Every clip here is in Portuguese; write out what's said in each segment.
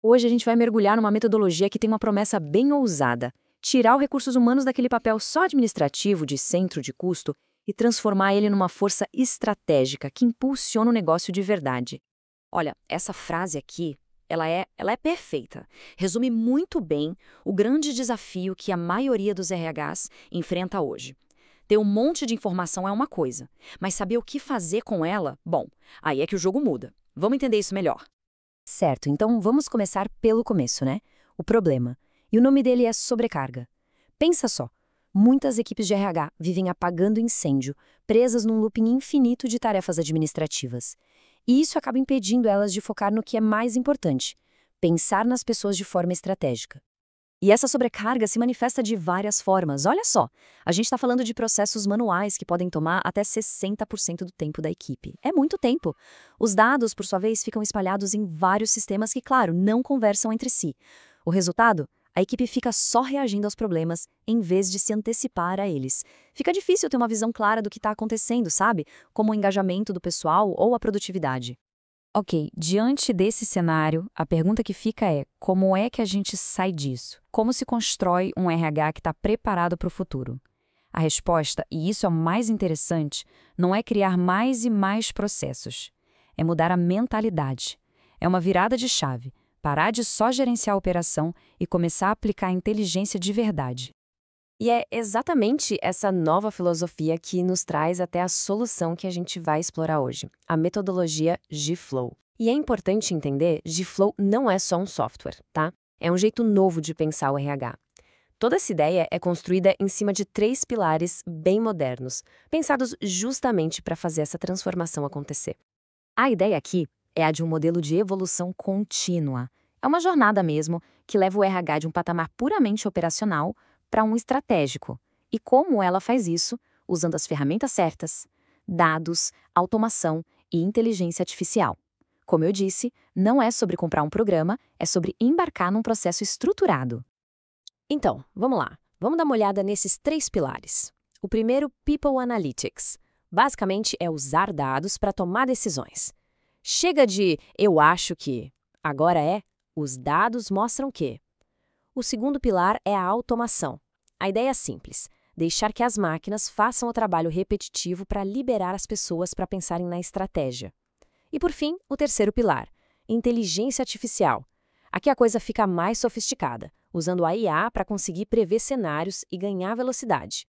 Hoje a gente vai mergulhar numa metodologia que tem uma promessa bem ousada: tirar os recursos humanos daquele papel só administrativo de centro de custo e transformar ele numa força estratégica que impulsiona o negócio de verdade. Olha, essa frase aqui, ela é perfeita. Resume muito bem o grande desafio que a maioria dos RHs enfrenta hoje. Ter um monte de informação é uma coisa, mas saber o que fazer com ela, bom, aí é que o jogo muda. Vamos entender isso melhor. Certo, então vamos começar pelo começo, né? O problema. E o nome dele é sobrecarga. Pensa só, muitas equipes de RH vivem apagando incêndio, presas num looping infinito de tarefas administrativas. E isso acaba impedindo elas de focar no que é mais importante: pensar nas pessoas de forma estratégica. E essa sobrecarga se manifesta de várias formas. Olha só, a gente está falando de processos manuais que podem tomar até 60% do tempo da equipe. É muito tempo. Os dados, por sua vez, ficam espalhados em vários sistemas que, claro, não conversam entre si. O resultado? A equipe fica só reagindo aos problemas em vez de se antecipar a eles. Fica difícil ter uma visão clara do que está acontecendo, sabe? Como o engajamento do pessoal ou a produtividade. Ok, diante desse cenário, a pergunta que fica é: como é que a gente sai disso? Como se constrói um RH que está preparado para o futuro? A resposta, e isso é o mais interessante, não é criar mais e mais processos. É mudar a mentalidade. É uma virada de chave, parar de só gerenciar a operação e começar a aplicar a inteligência de verdade. E é exatamente essa nova filosofia que nos traz até a solução que a gente vai explorar hoje, a metodologia G-Flow. E é importante entender, G-Flow não é só um software, tá? É um jeito novo de pensar o RH. Toda essa ideia é construída em cima de 3 pilares bem modernos, pensados justamente para fazer essa transformação acontecer. A ideia aqui é a de um modelo de evolução contínua. É uma jornada mesmo que leva o RH de um patamar puramente operacional para um estratégico. E como ela faz isso? Usando as ferramentas certas: dados, automação e inteligência artificial. Como eu disse, não é sobre comprar um programa, é sobre embarcar num processo estruturado. Então, vamos lá. Vamos dar uma olhada nesses 3 pilares. O primeiro, People Analytics. Basicamente, é usar dados para tomar decisões. Chega de "eu acho que". Agora é "os dados mostram que". O segundo pilar é a automação. A ideia é simples: deixar que as máquinas façam o trabalho repetitivo para liberar as pessoas para pensarem na estratégia. E por fim, o terceiro pilar, inteligência artificial. Aqui a coisa fica mais sofisticada, usando a IA para conseguir prever cenários e ganhar velocidade.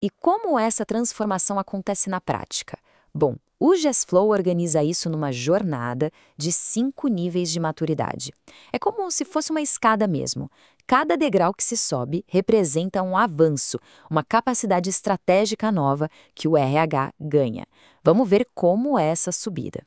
E como essa transformação acontece na prática? Bom, o GESFlow organiza isso numa jornada de 5 níveis de maturidade. É como se fosse uma escada mesmo. Cada degrau que se sobe representa um avanço, uma capacidade estratégica nova que o RH ganha. Vamos ver como é essa subida.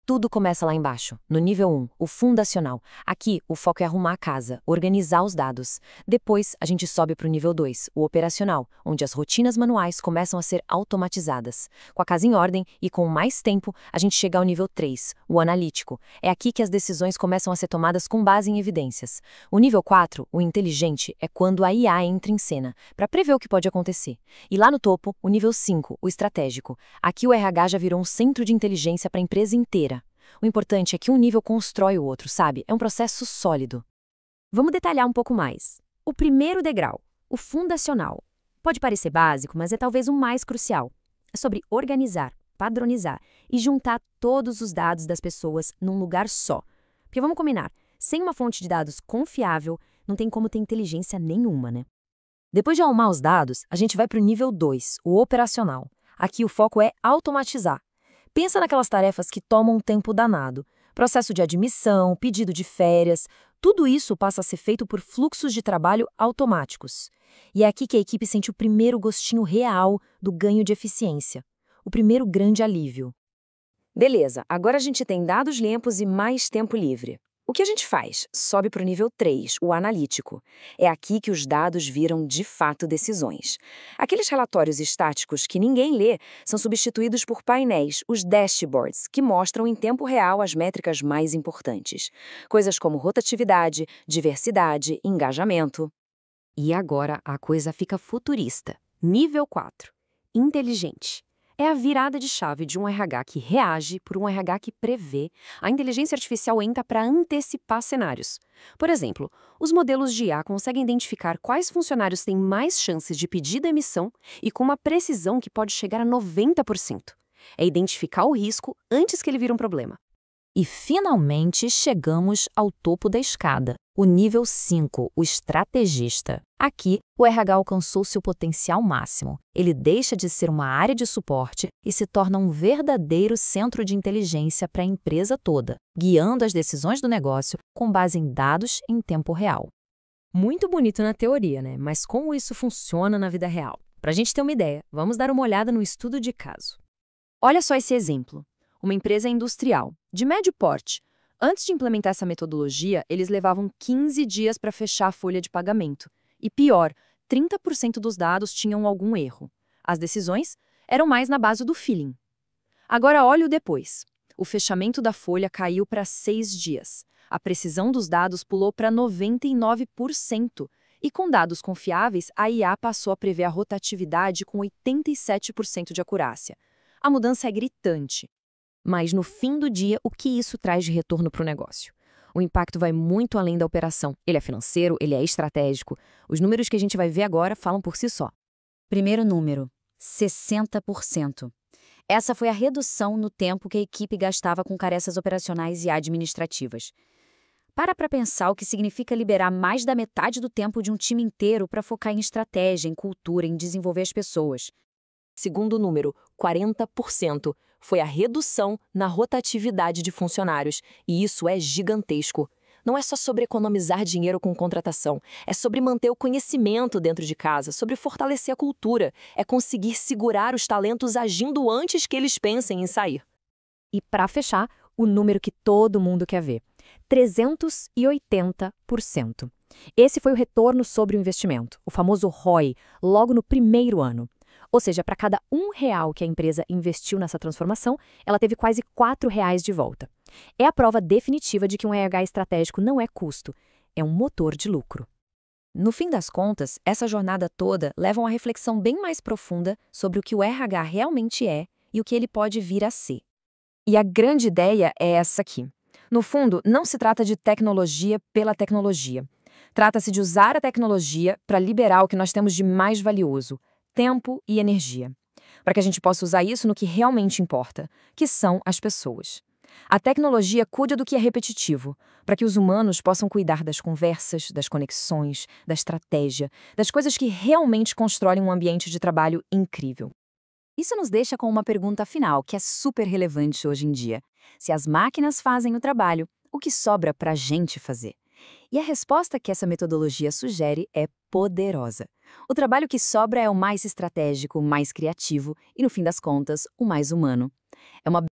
Tudo começa lá embaixo, no nível 1, o fundacional. Aqui, o foco é arrumar a casa, organizar os dados. Depois, a gente sobe para o nível 2, o operacional, onde as rotinas manuais começam a ser automatizadas. Com a casa em ordem e com mais tempo, a gente chega ao nível 3, o analítico. É aqui que as decisões começam a ser tomadas com base em evidências. O nível 4, o inteligente, é quando a IA entra em cena, para prever o que pode acontecer. E lá no topo, o nível 5, o estratégico. Aqui o RH já virou um centro de inteligência para a empresa inteira. O importante é que um nível constrói o outro, sabe? É um processo sólido. Vamos detalhar um pouco mais. O primeiro degrau, o fundacional. Pode parecer básico, mas é talvez o mais crucial. É sobre organizar, padronizar e juntar todos os dados das pessoas num lugar só. Porque vamos combinar, sem uma fonte de dados confiável, não tem como ter inteligência nenhuma, né? Depois de arrumar os dados, a gente vai para o nível 2, o operacional. Aqui o foco é automatizar. Pensa naquelas tarefas que tomam um tempo danado. Processo de admissão, pedido de férias, tudo isso passa a ser feito por fluxos de trabalho automáticos. E é aqui que a equipe sente o primeiro gostinho real do ganho de eficiência. O primeiro grande alívio. Beleza, agora a gente tem dados limpos e mais tempo livre. O que a gente faz? Sobe para o nível 3, o analítico. É aqui que os dados viram de fato decisões. Aqueles relatórios estáticos que ninguém lê são substituídos por painéis, os dashboards, que mostram em tempo real as métricas mais importantes. Coisas como rotatividade, diversidade, engajamento. E agora a coisa fica futurista. Nível 4, inteligente. É a virada de chave de um RH que reage por um RH que prevê. A inteligência artificial entra para antecipar cenários. Por exemplo, os modelos de IA conseguem identificar quais funcionários têm mais chances de pedir demissão e com uma precisão que pode chegar a 90%. É identificar o risco antes que ele vire um problema. E finalmente chegamos ao topo da escada, o nível 5, o estrategista. Aqui, o RH alcançou seu potencial máximo. Ele deixa de ser uma área de suporte e se torna um verdadeiro centro de inteligência para a empresa toda, guiando as decisões do negócio com base em dados em tempo real. Muito bonito na teoria, né? Mas como isso funciona na vida real? Para a gente ter uma ideia, vamos dar uma olhada no estudo de caso. Olha só esse exemplo. Uma empresa industrial, de médio porte. Antes de implementar essa metodologia, eles levavam 15 dias para fechar a folha de pagamento. E pior, 30% dos dados tinham algum erro. As decisões eram mais na base do feeling. Agora olha o depois. O fechamento da folha caiu para 6 dias. A precisão dos dados pulou para 99%. E com dados confiáveis, a IA passou a prever a rotatividade com 87% de acurácia. A mudança é gritante. Mas, no fim do dia, o que isso traz de retorno para o negócio? O impacto vai muito além da operação. Ele é financeiro, ele é estratégico. Os números que a gente vai ver agora falam por si só. Primeiro número, 60%. Essa foi a redução no tempo que a equipe gastava com careças operacionais e administrativas. Para pensar o que significa liberar mais da metade do tempo de um time inteiro para focar em estratégia, em cultura, em desenvolver as pessoas. Segundo número, 40%, foi a redução na rotatividade de funcionários, e isso é gigantesco. Não é só sobre economizar dinheiro com contratação, é sobre manter o conhecimento dentro de casa, sobre fortalecer a cultura, é conseguir segurar os talentos agindo antes que eles pensem em sair. E para fechar, o número que todo mundo quer ver, 380%. Esse foi o retorno sobre o investimento, o famoso ROI, logo no primeiro ano. Ou seja, para cada R$ 1 que a empresa investiu nessa transformação, ela teve quase R$ 4 de volta. É a prova definitiva de que um RH estratégico não é custo, é um motor de lucro. No fim das contas, essa jornada toda leva a uma reflexão bem mais profunda sobre o que o RH realmente é e o que ele pode vir a ser. E a grande ideia é essa aqui. No fundo, não se trata de tecnologia pela tecnologia. Trata-se de usar a tecnologia para liberar o que nós temos de mais valioso, tempo e energia, para que a gente possa usar isso no que realmente importa, que são as pessoas. A tecnologia cuida do que é repetitivo, para que os humanos possam cuidar das conversas, das conexões, da estratégia, das coisas que realmente constroem um ambiente de trabalho incrível. Isso nos deixa com uma pergunta final, que é super relevante hoje em dia. Se as máquinas fazem o trabalho, o que sobra para a gente fazer? E a resposta que essa metodologia sugere é poderosa. O trabalho que sobra é o mais estratégico, o mais criativo e, no fim das contas, o mais humano. É uma